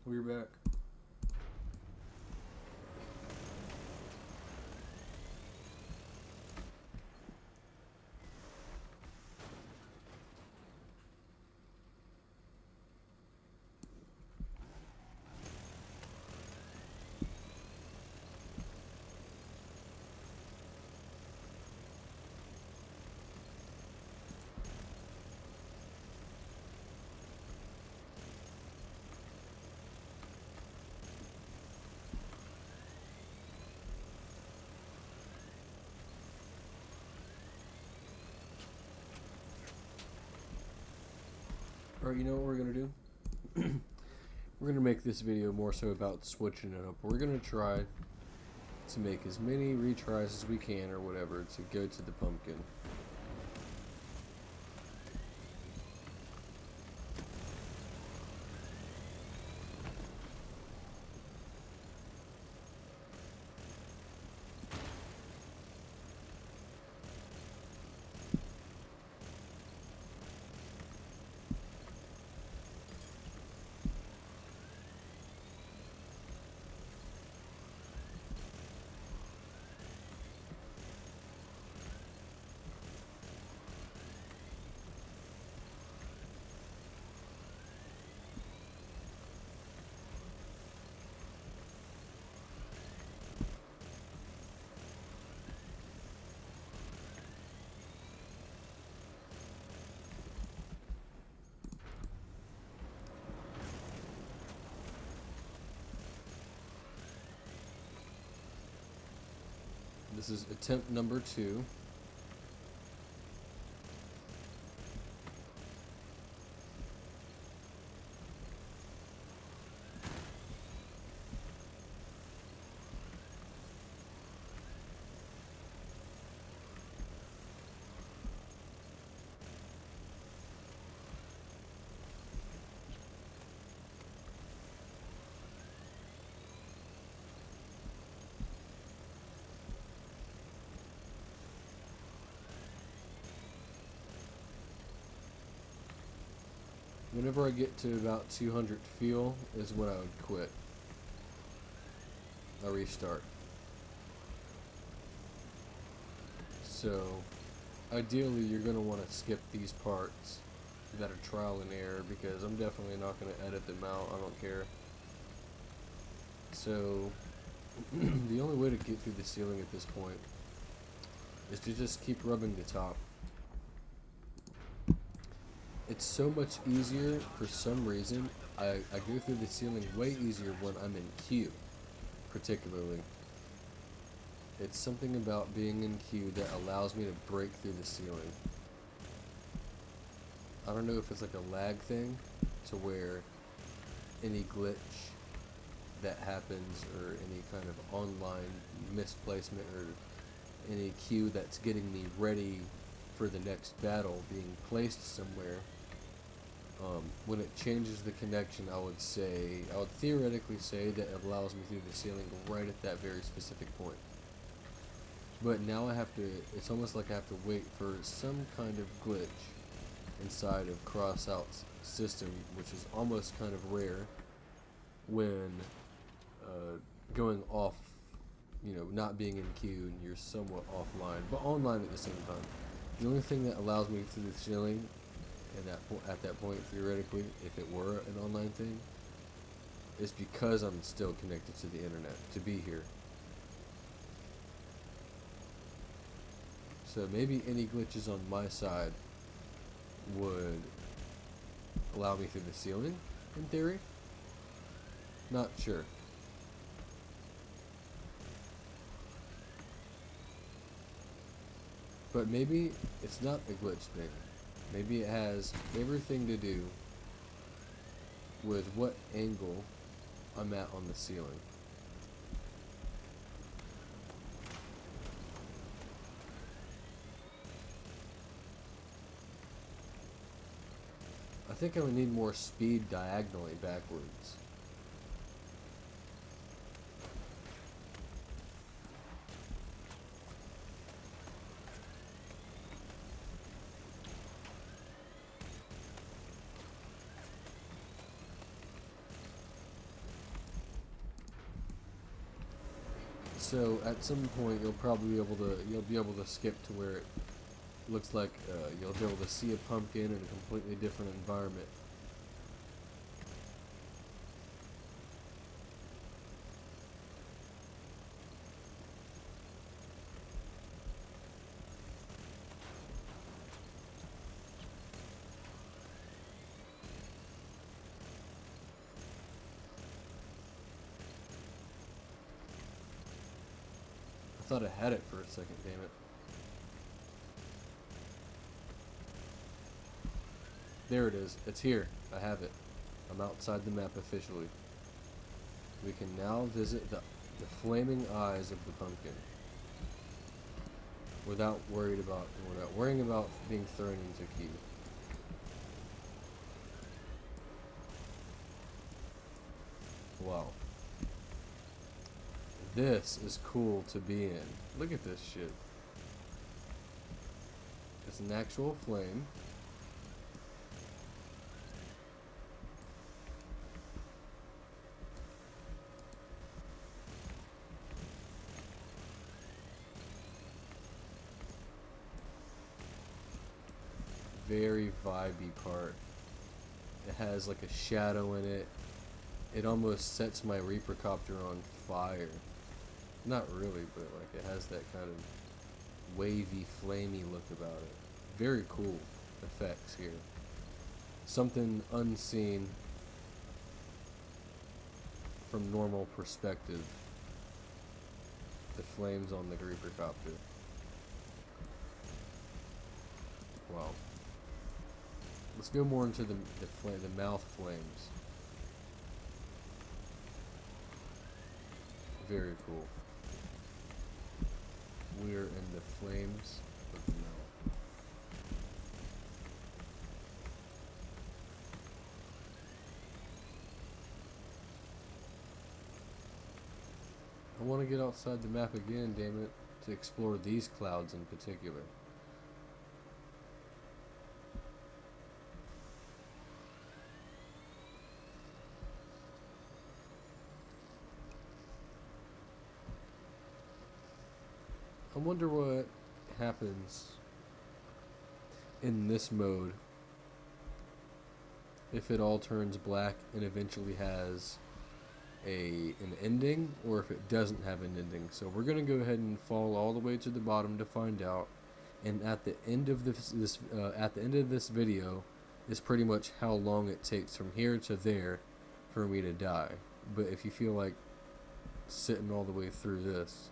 We're back. Alright, you know what we're going to do? We're going to make this video more so about switching it up. We're going to try to make as many retries as we can or whatever to go to the pumpkin. This is attempt number 2. Whenever I get to about 200 feel is when I would quit. I restart. So, ideally you're going to want to skip these parts that are trial and error because I'm definitely not going to edit them out. I don't care. So, the only way to get through the ceiling at this point is to just keep rubbing the top. It's so much easier for some reason. I go through the ceiling way easier when I'm in queue, particularly. It's something about being in queue that allows me to break through the ceiling. I don't know if it's like a lag thing to where any glitch that happens or any kind of online misplacement or any queue that's getting me ready for the next battle being placed somewhere, when it changes the connection, I would theoretically say that it allows me through the ceiling right at that very specific point. But now it's almost like I have to wait for some kind of glitch inside of Crossout's system, which is almost kind of rare when going off, not being in queue and you're somewhat offline, but online at the same time. The only thing that allows me through the ceiling at that point, theoretically, if it were an online thing, is because I'm still connected to the internet to be here. So maybe any glitches on my side would allow me through the ceiling, in theory. Not sure. But maybe it's not a glitch thing. Maybe it has everything to do with what angle I'm at on the ceiling. I think I would need more speed diagonally backwards. So at some point you'll be able to skip to where it looks like you'll be able to see a pumpkin in a completely different environment. I thought I had it for a second, damn it. There it is. It's here. I have it. I'm outside the map officially. We can now visit the flaming eyes of the pumpkin without worrying about being thrown into key. Wow. This is cool to be in. Look at this shit. It's an actual flame. Very vibey part. It has like a shadow in it. It almost sets my Reaper Copter on fire. Not really, but like it has that kind of wavy, flamey look about it. Very cool effects here. Something unseen from normal perspective. The flames on the Reaper Copter. Wow. Let's go more into the mouth flames. Very cool. We're in the flames of the mouth. I want to get outside the map again, damn it, to explore these clouds in particular. I wonder what happens in this mode if it all turns black and eventually has an ending, or if it doesn't have an ending. So we're gonna go ahead and fall all the way to the bottom to find out. And at the end of this video is pretty much how long it takes from here to there for me to die. But if you feel like sitting all the way through this,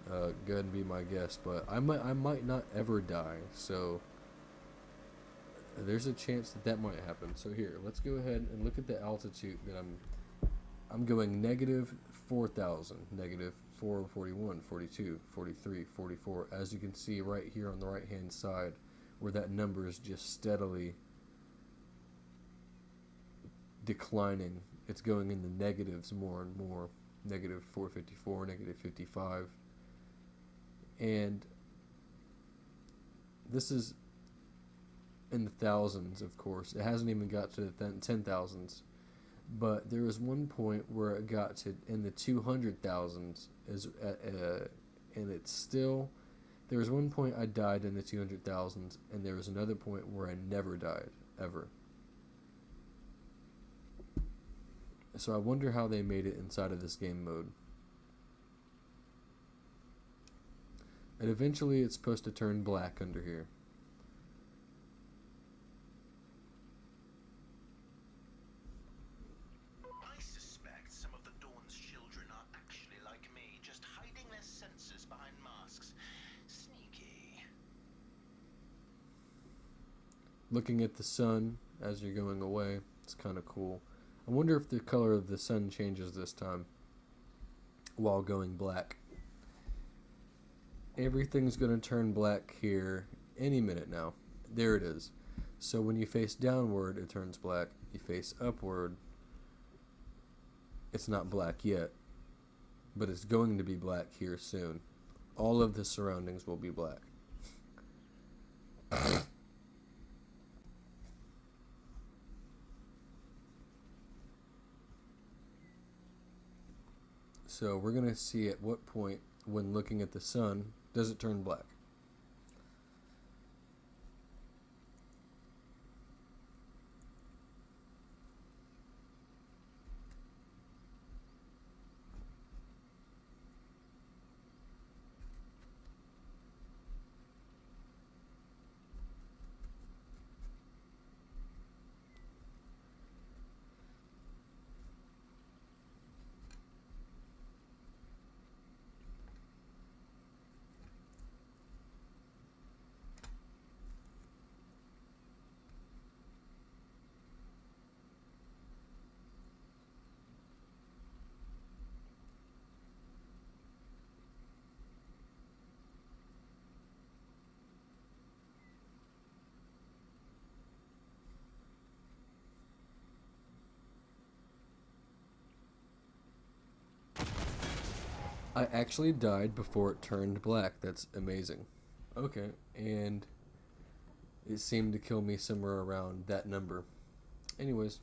go ahead and be my guest. But I might not ever die, so there's a chance that might happen. So here, let's go ahead and look at the altitude that I'm going negative 4,000, negative 441, 42, 43, 44. As you can see right here on the right hand side, where that number is just steadily declining. It's going in the negatives more and more. Negative 454, negative 55. And this is in the thousands, of course. It hasn't even got to the 10,000s. But there was one point where it got to in the 200,000s, and it's still. There was one point I died in the 200,000s, and there was another point where I never died, ever. So I wonder how they made it inside of this game mode. And eventually it's supposed to turn black under here. I suspect some of the Dawn's children are actually like me, just hiding their senses behind masks. Sneaky. Looking at the sun as you're going away, it's kind of cool. I wonder if the color of the sun changes this time while going black. Everything's going to turn black here any minute now. There it is. So when you face downward, it turns black. You face upward, it's not black yet, but it's going to be black here soon. All of the surroundings will be black. So we're going to see at what point, when looking at the sun, does it turn black. I actually died before it turned black. That's amazing. Okay, and it seemed to kill me somewhere around that number. Anyways,